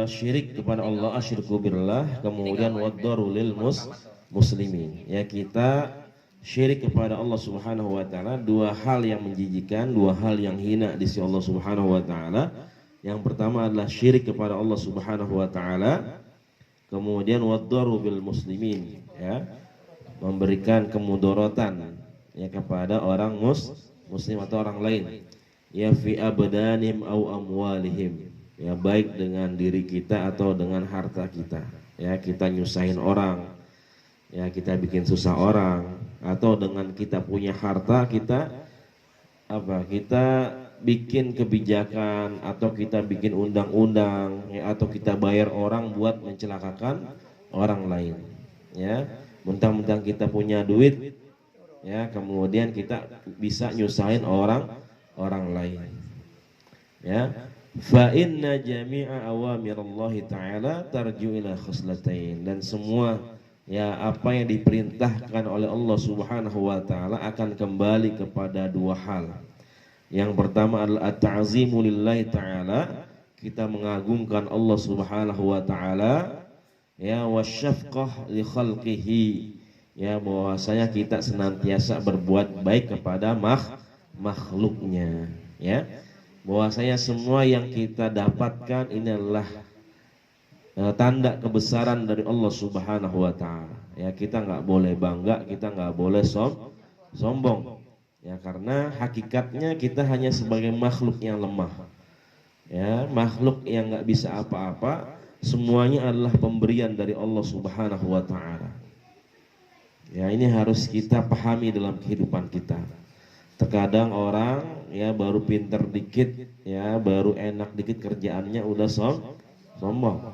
syirik kepada Allah, asyirku billah, kemudian waddaru lil muslimin. Ya, kita syirik kepada Allah Subhanahu wa taala, dua hal yang menjijikan, dua hal yang hina di sisi Allah Subhanahu wa taala. Yang pertama adalah syirik kepada Allah Subhanahu wa taala. Kemudian waddaru bil muslimin, ya, memberikan kemudaratan ya kepada orang muslim atau orang lain. Ya fi abdanim au amwalihim. Ya, baik dengan diri kita atau dengan harta kita. Ya, kita nyusahin orang. Ya, kita bikin susah orang, atau dengan kita punya harta kita bikin kebijakan, atau kita bikin undang-undang, ya, atau kita bayar orang buat mencelakakan orang lain. Ya, mentang-mentang kita punya duit, ya, kemudian kita bisa nyusahin orang lain. Ya, fa inna jami'a awamirallahi ta'ala tarju ila khaslatain, dan semua ya apa yang diperintahkan oleh Allah Subhanahu wa taala akan kembali kepada dua hal. Yang pertama adalah at-ta'zimu lillahi ta'ala, kita mengagungkan Allah Subhanahu wa taala, ya, wasyafqah li khalqihi, ya, bahwasanya kita senantiasa berbuat baik kepada makhluknya, ya. Bahwasanya semua yang kita dapatkan ini adalah tanda kebesaran dari Allah Subhanahu wa taala. Ya, kita nggak boleh bangga, kita nggak boleh sombong. Ya, karena hakikatnya kita hanya sebagai makhluk yang lemah. Ya, makhluk yang nggak bisa apa-apa, semuanya adalah pemberian dari Allah Subhanahu wa taala. Ya, ini harus kita pahami dalam kehidupan kita. Terkadang orang ya baru pinter dikit, ya baru enak dikit kerjaannya udah sombong.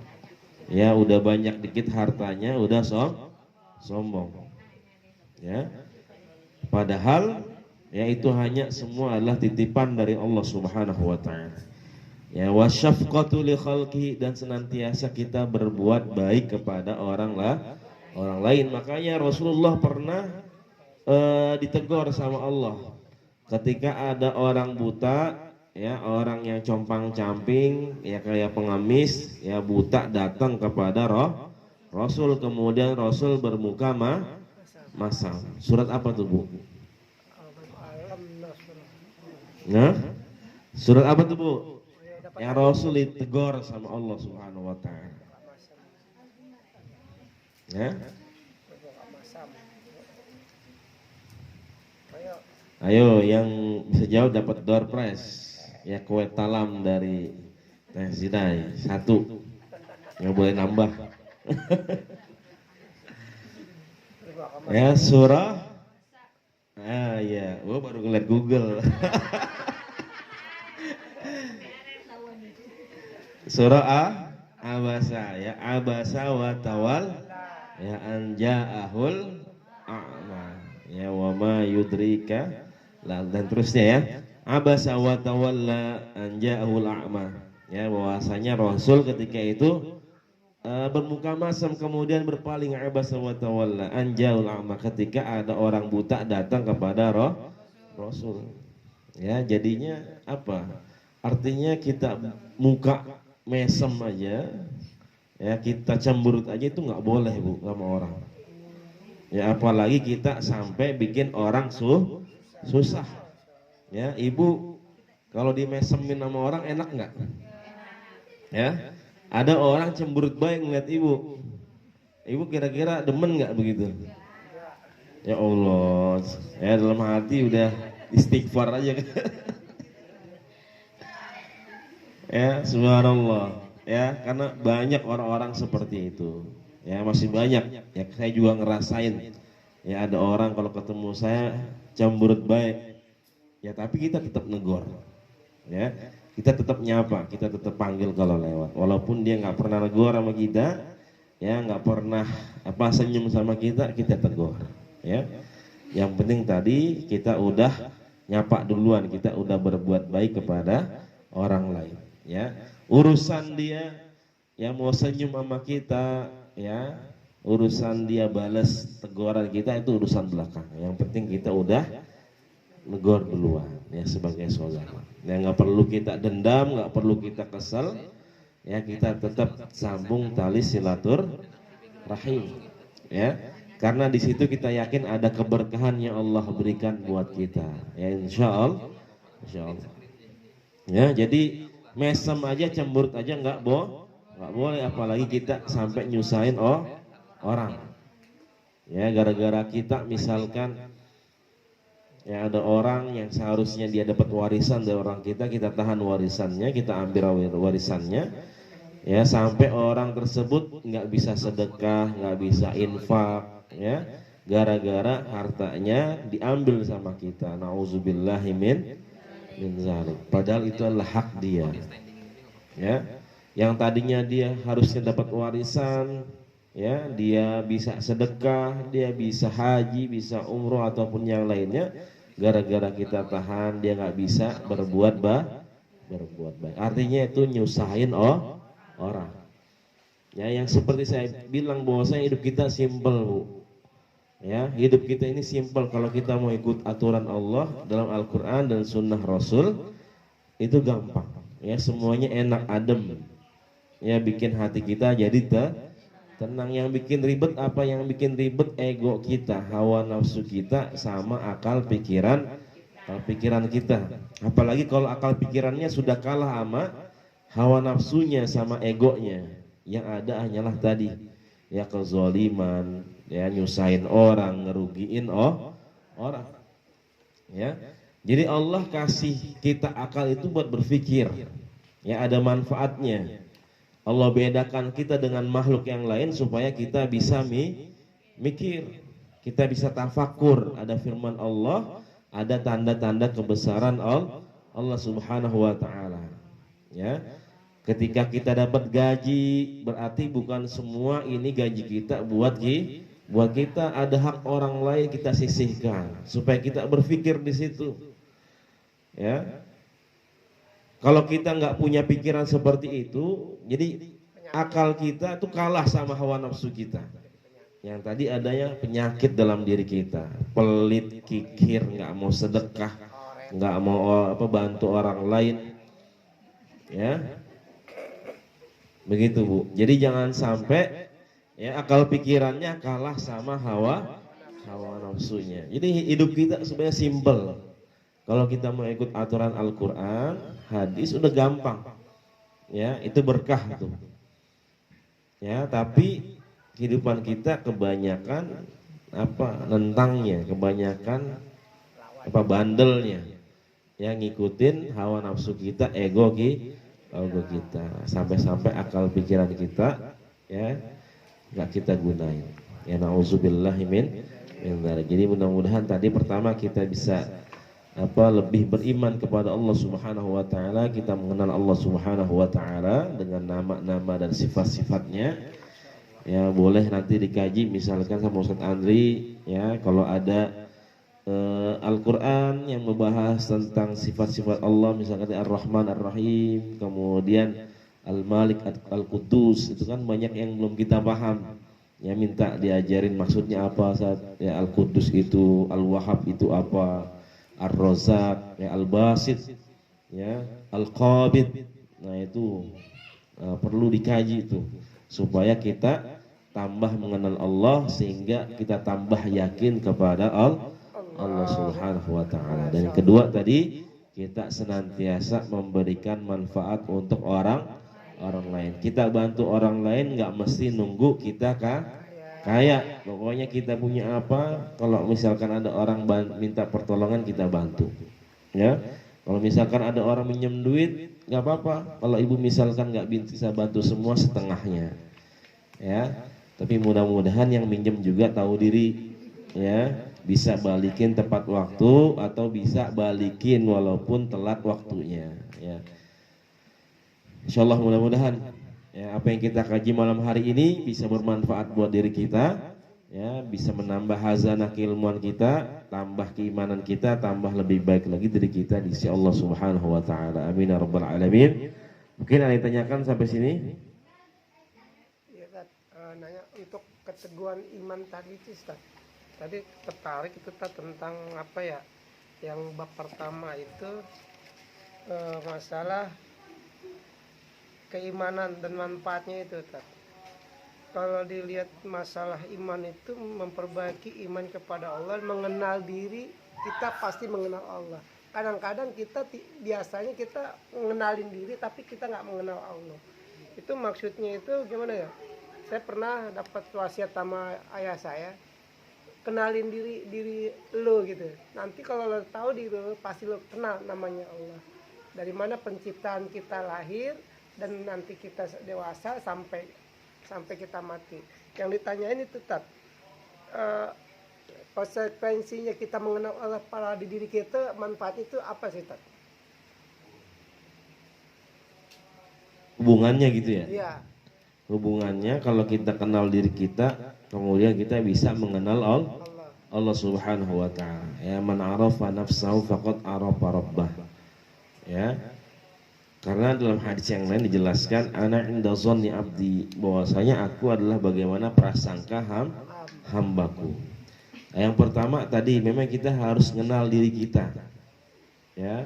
Ya, udah banyak dikit hartanya udah sombong. Ya. Padahal ya itu hanya semua adalah titipan dari Allah Subhanahu wa taala. Ya, wasyafqatu li khalqi, dan senantiasa kita berbuat baik kepada orang lain. Makanya Rasulullah pernah ditegur sama Allah. Ketika ada orang buta, ya, orang yang compang-camping, ya kayak pengemis, ya buta, datang kepada Rasul, kemudian Rasul bermuka masam. Surat apa tuh, Bu? Nah, surat apa tuh, Bu? Yang Rasul ditegur sama Allah Subhanahu wa taala. Ya. Ayo, yang bisa jawab dapat door prize. Ya, kue talam dari Teh Zinai 1. Nggak boleh nambah. Ya, surah. Ah ya, gua baru ngeliat Google. Surah Abasa, ya, Abasa wa tawal, ya, anja'ahul a'ma, ya, wa ma yudrika, dan terusnya, ya, abasa wa tawalla anja'ahul a'ma, ya, bahwasanya Rasul ketika itu bermuka masam kemudian berpaling, abasa wa tawalla anja'ahul a'ma, ketika ada orang buta datang kepada Rasul. Ya, jadinya apa? Artinya kita muka mesem aja, ya, kita cemberut aja itu nggak boleh, Bu, sama orang. Ya, apalagi kita sampai bikin orang susah. Ya, Ibu kalau dimesemin sama orang enak nggak? Ya, ada orang cemberut baik ngeliat Ibu. Ibu kira-kira demen nggak begitu? Ya Allah, ya dalam hati udah istighfar aja. Ya, subhanallah, ya, karena banyak orang-orang seperti itu. Ya, masih banyak. Ya, saya juga ngerasain. Ya, ada orang kalau ketemu saya cemberut baik. Ya, tapi kita tetap negor. Ya, kita tetap nyapa, kita tetap panggil kalau lewat. Walaupun dia nggak pernah negor sama kita, ya, nggak pernah senyum sama kita tegur. Ya, yang penting tadi kita udah nyapa duluan, kita udah berbuat baik kepada orang lain. Ya, urusan dia yang mau senyum sama kita, ya, urusan dia balas teguran kita itu urusan belakang. Yang penting kita udah negor duluan, ya, sebagai saudara. Ya, nggak perlu kita dendam, nggak perlu kita kesal, ya kita tetap sambung tali silaturahim, ya. Karena di situ kita yakin ada keberkahan yang Allah berikan buat kita. Ya insya Allah. Ya, jadi mesem aja, cemberut aja nggak boleh, apalagi kita sampai nyusahin orang. Ya, gara-gara kita misalkan ya ada orang yang seharusnya dia dapat warisan dari orang kita tahan warisannya, kita ambil warisannya. Ya, sampai orang tersebut nggak bisa sedekah, nggak bisa infak, ya, gara-gara hartanya diambil sama kita. Nauzubillahi min zalik. Padahal itu adalah hak dia, ya. Yang tadinya dia harusnya dapat warisan, ya, dia bisa sedekah, dia bisa haji, bisa umroh ataupun yang lainnya, gara-gara kita tahan dia nggak bisa berbuat baik. Artinya itu nyusahin orang. Ya, yang seperti saya bilang bahwasanya hidup kita simpel, Bu. Ya, hidup kita ini simpel kalau kita mau ikut aturan Allah dalam Al-Qur'an dan sunnah Rasul, itu gampang. Ya, semuanya enak adem. Ya, bikin hati kita jadi tenang. Yang bikin ribet apa? Yang bikin ribet ego kita, hawa nafsu kita sama akal pikiran kita. Apalagi kalau akal pikirannya sudah kalah sama hawa nafsunya sama egonya. Yang ada hanyalah tadi, ya, kezaliman, ya, nyusahin orang, ngerugiin orang. Ya. Jadi Allah kasih kita akal itu buat berpikir. Ya, ada manfaatnya. Allah bedakan kita dengan makhluk yang lain supaya kita bisa mikir. Kita bisa tafakur, ada firman Allah, ada tanda-tanda kebesaran Allah Subhanahu wa taala. Ya. Ketika kita dapat gaji, berarti bukan semua ini gaji kita buat kita, ada hak orang lain kita sisihkan supaya kita berpikir di situ. Ya. Kalau kita nggak punya pikiran seperti itu, jadi akal kita itu kalah sama hawa nafsu kita. Yang tadi adanya penyakit dalam diri kita, pelit, kikir, nggak mau sedekah, nggak mau bantu orang lain. Ya. Begitu, Bu. Jadi jangan sampai ya akal pikirannya kalah sama hawa nafsunya. Jadi hidup kita sebenarnya simpel. Kalau kita mau ikut aturan Al-Qur'an, hadis udah gampang. Ya, itu berkah tuh. Ya, tapi kehidupan kita kebanyakan nentangnya, kebanyakan bandelnya. Ya, ngikutin hawa nafsu kita, ego kita, sampai akal pikiran kita ya nggak kita gunain. Ya, nauzubillahi min dzalik. Jadi mudah-mudahan tadi pertama kita bisa lebih beriman kepada Allah Subhanahu wa taala, kita mengenal Allah Subhanahu wa taala dengan nama-nama dan sifat-sifatnya. Ya, boleh nanti dikaji misalkan sama Ustaz Andri, ya, kalau ada Al-Quran yang membahas tentang sifat-sifat Allah, misalkan Ar-Rahman Ar-Rahim, kemudian Al-Malik Al-Qudus, itu kan banyak yang belum kita paham. Ya, minta diajarin maksudnya apa saat ya Al-Qudus itu, Al-Wahhab itu apa, Ar-Razzaq, ya Al-Basit, ya Al-Qabid. Nah, itu perlu dikaji itu supaya kita tambah mengenal Allah, sehingga kita tambah yakin kepada Allah Subhanahu wa taala. Dan kedua tadi, kita senantiasa memberikan manfaat untuk orang lain. Kita bantu orang lain nggak mesti nunggu kita kaya. Pokoknya kita punya apa, kalau misalkan ada orang minta pertolongan kita bantu. Ya. Kalau misalkan ada orang minjem duit, nggak apa-apa. Kalau ibu misalkan nggak bisa bantu semua, setengahnya. Ya. Tapi mudah-mudahan yang minjem juga tahu diri. Ya. Bisa balikin tepat waktu atau bisa balikin walaupun telat waktunya, ya. Insyaallah mudah-mudahan ya apa yang kita kaji malam hari ini bisa bermanfaat buat diri kita, ya, bisa menambah hazanah keilmuan kita, tambah keimanan kita, tambah lebih baik lagi diri kita di sisi Allah Subhanahu wa taala. Amin ya rabbal alamin. Mungkin ada yang tanyakan sampai sini? Iya, nanya untuk keteguhan iman tadi itu, Ustaz. Tadi tertarik itu tentang apa ya, yang bab pertama itu masalah keimanan dan manfaatnya itu Ustaz. Kalau dilihat masalah iman itu memperbaiki iman kepada Allah, mengenal diri, kita pasti mengenal Allah. Kadang-kadang biasanya kita mengenalin diri tapi kita nggak mengenal Allah. Itu maksudnya itu gimana ya? Saya pernah dapat wasiat sama ayah saya, kenalin diri lo gitu. Nanti kalau lo tahu diri lo, pasti lo kenal namanya Allah. Dari mana penciptaan kita lahir dan nanti kita dewasa sampai kita mati. Yang ditanyain itu konsekuensinya kita mengenal Allah pada diri kita, manfaat itu apa sih Tat? Hubungannya gitu ya? Iya. Hubungannya kalau kita kenal diri kita, kemudian kita bisa mengenal Allah Subhanahu wa taala. Ya, man arafa nafsahu faqad arafa rabbah. Ya. Karena dalam hadis yang lain dijelaskan ana inda dhanni abdi, bahwasanya aku adalah bagaimana prasangka hambaku. Nah, yang pertama tadi memang kita harus kenal diri kita. Ya.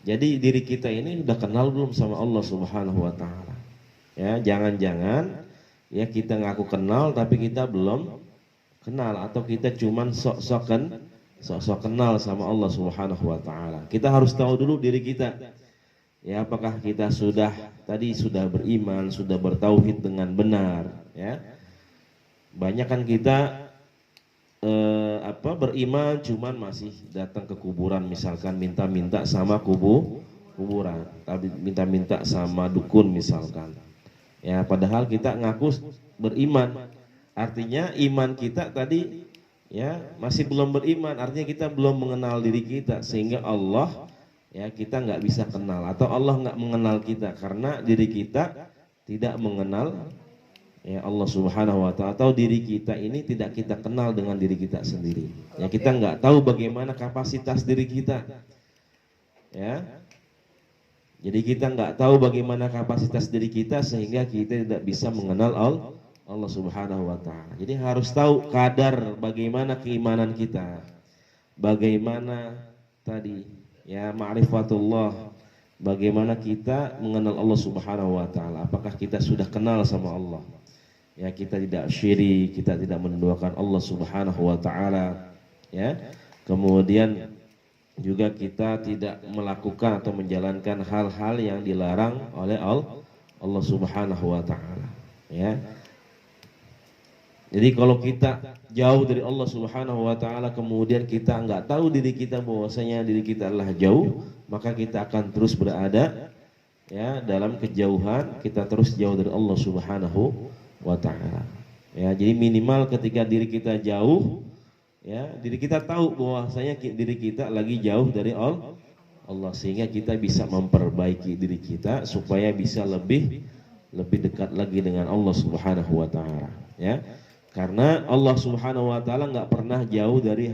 Jadi diri kita ini udah kenal belum sama Allah Subhanahu wa taala? Ya, jangan-jangan ya kita ngaku kenal tapi kita belum kenal, atau kita cuman sok-sok kenal sama Allah Subhanahu wa taala. Kita harus tahu dulu diri kita. Ya, apakah kita sudah beriman, sudah bertauhid dengan benar, ya. Banyak kan kita beriman cuman masih datang ke kuburan, misalkan minta-minta sama kuburan, tapi minta-minta sama dukun misalkan. Ya, padahal kita ngaku beriman. Artinya iman kita tadi ya masih belum beriman, artinya kita belum mengenal diri kita, sehingga Allah ya kita nggak bisa kenal, atau Allah nggak mengenal kita karena diri kita tidak mengenal ya Allah Subhanahu wa taala, atau diri kita ini tidak kita kenal dengan diri kita sendiri. Ya, kita nggak tahu bagaimana kapasitas diri kita. Ya. Jadi kita nggak tahu bagaimana kapasitas diri kita sehingga kita tidak bisa mengenal Allah Subhanahu wa taala. Jadi harus tahu kadar bagaimana keimanan kita. Bagaimana tadi ya ma'rifatullah, bagaimana kita mengenal Allah Subhanahu wa taala. Apakah kita sudah kenal sama Allah? Ya, kita tidak syirik, kita tidak menduakan Allah Subhanahu wa taala, ya. Kemudian juga kita tidak melakukan atau menjalankan hal-hal yang dilarang oleh Allah Subhanahu wa taala, ya. Jadi kalau kita jauh dari Allah Subhanahu wa taala, kemudian kita enggak tahu diri kita bahwasanya diri kita adalah jauh, maka kita akan terus berada ya dalam kejauhan, kita terus jauh dari Allah Subhanahu wa taala. Ya, jadi minimal ketika diri kita jauh, ya, diri kita tahu bahwasanya diri kita lagi jauh dari Allah, sehingga kita bisa memperbaiki diri kita supaya bisa lebih dekat lagi dengan Allah Subhanahu wa taala, ya. Karena Allah Subhanahu wa taala enggak pernah jauh dari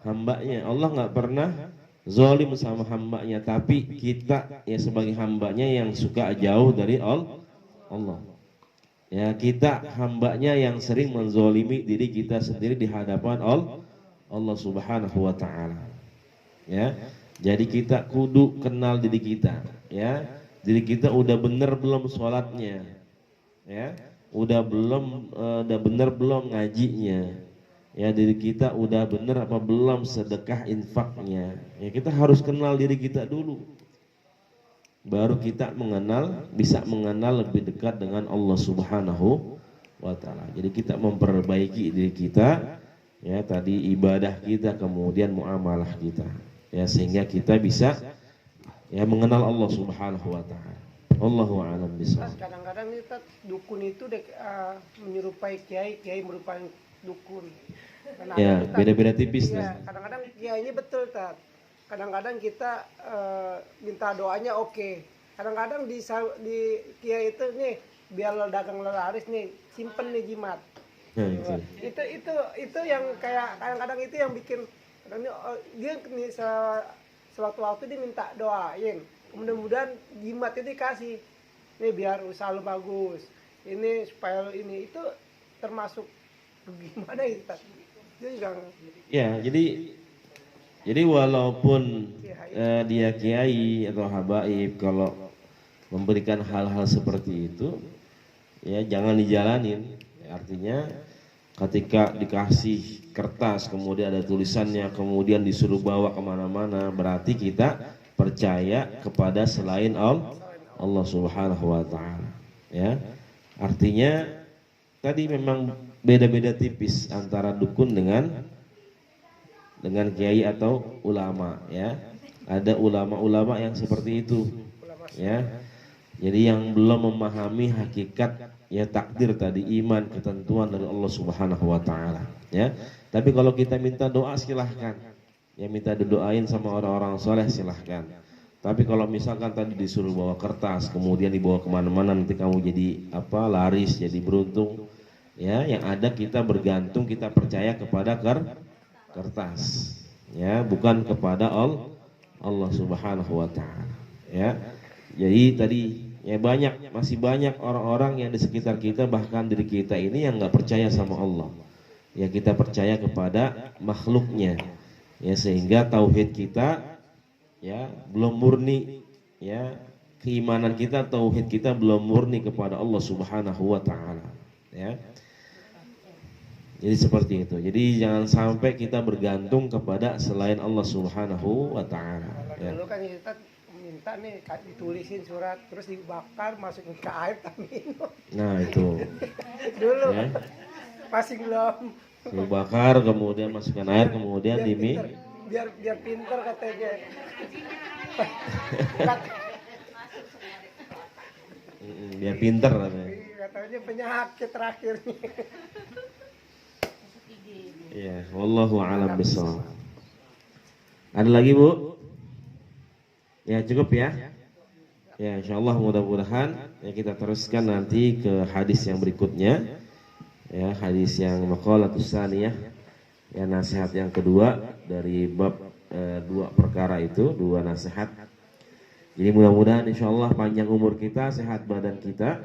hambanya. Allah enggak pernah zalim sama hambanya, tapi kita ya sebagai hambanya yang suka jauh dari Allah. Ya, kita hambanya yang sering menzolimi diri kita sendiri di hadapan Allah Subhanahu wa taala. Ya. Jadi kita kudu kenal diri kita, ya. Diri kita udah bener belum sholatnya? Ya. Udah bener belum ngajinya? Ya, diri kita udah bener apa belum sedekah infaknya? Ya, kita harus kenal diri kita dulu. Baru kita bisa mengenal lebih dekat dengan Allah Subhanahu wa taala. Jadi kita memperbaiki diri kita, ya, tadi ibadah kita, kemudian muamalah kita, ya, sehingga kita bisa ya mengenal Allah Subhanahu wa taala. Allahu a'lam bishawab. Kadang-kadang kita dukun itu menyerupai kiai merupakan dukun. Ya, beda-beda tipis. Ya, kadang-kadang kiainya betul, Tat. Kadang-kadang kita minta doanya oke. Kadang-kadang di kiai itu nih biar lo dagang lo laris nih, simpen nih jimat. Itu yang kayak kadang-kadang itu yang bikin dia nih sewaktu waktu dia minta doain. Mudah-mudahan jimat itu dikasih. Nih biar usaha lo bagus. Ini supaya lo ini itu termasuk gimana itu? Dia juga ya, jadi walaupun dia kiai atau habaib, kalau memberikan hal-hal seperti itu, ya jangan dijalanin. Artinya ketika dikasih kertas kemudian ada tulisannya kemudian disuruh bawa kemana-mana, berarti kita percaya kepada selain Allah Subhanahu wa Ta'ala. Ya, artinya tadi memang beda-beda tipis antara dukun dengan kiai atau ulama. Ya, ada ulama-ulama yang seperti itu. Ya, jadi yang belum memahami hakikat ya takdir tadi, iman, ketentuan dari Allah Subhanahu wa Ta'ala. Ya, tapi kalau kita minta doa silahkan, ya minta didoain sama orang-orang soleh silahkan. Tapi kalau misalkan tadi disuruh bawa kertas kemudian dibawa kemana-mana, nanti kamu jadi laris, jadi beruntung. Ya, yang ada kita bergantung, kita percaya kepada kertas, ya bukan kepada Allah Subhanahu wa Ta'ala. Ya, jadi tadi ya masih banyak orang-orang yang di sekitar kita, bahkan diri kita ini yang nggak percaya sama Allah. Ya kita percaya kepada makhluknya, ya sehingga tauhid kita ya belum murni, ya keimanan kita, tauhid kita belum murni kepada Allah Subhanahu wa Ta'ala. Ya, jadi seperti itu. Jadi jangan sampai kita bergantung kepada selain Allah Subhanahu wa Ta'ala. Ya. Dulu kan kita minta nih ditulisin surat terus dibakar masukin ke air tak minum. Nah itu Dulu ya, masih belum. dibakar kemudian masukkan air kemudian biar pinter katanya. Biar pinter katanya. Katanya penyakit terakhirnya. Iya, wallahu a'lam bishawab. Ada lagi, Bu? Ya, cukup ya. Ya, insyaallah mudah-mudahan ya kita teruskan nanti ke hadis yang berikutnya. Ya, hadis yang maqalatus tsaniyah. Ya, nasihat yang kedua dari bab dua perkara itu, dua nasihat. Jadi mudah-mudahan insyaallah panjang umur kita, sehat badan kita.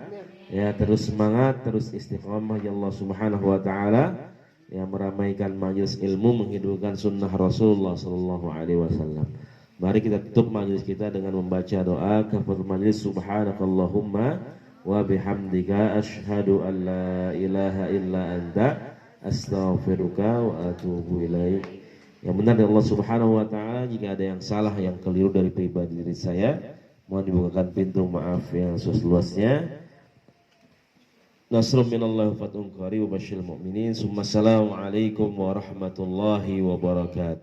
Ya, terus semangat, terus istiqamah ya Allah Subhanahu wa Ta'ala. Yang meramaikan majelis ilmu, menghidupkan sunnah Rasulullah Sallallahu Alaihi Wasallam. Mari kita tutup majelis kita dengan membaca doa kafaratul majelis. Subhanakallahumma wa bihamdika asyhadu an la ilaha illa anta astaghfiruka wa atubu ilaik. Yang benar dari Allah Subhanahu wa Ta'ala. Jika ada yang salah, yang keliru dari pribadi diri saya, mohon dibukakan pintu maaf yang seluas-luasnya. Nasrun minallahi wa fatun qarib wa basyiril mu'minin. Assalamualaikum warahmatullahi wabarakatuh.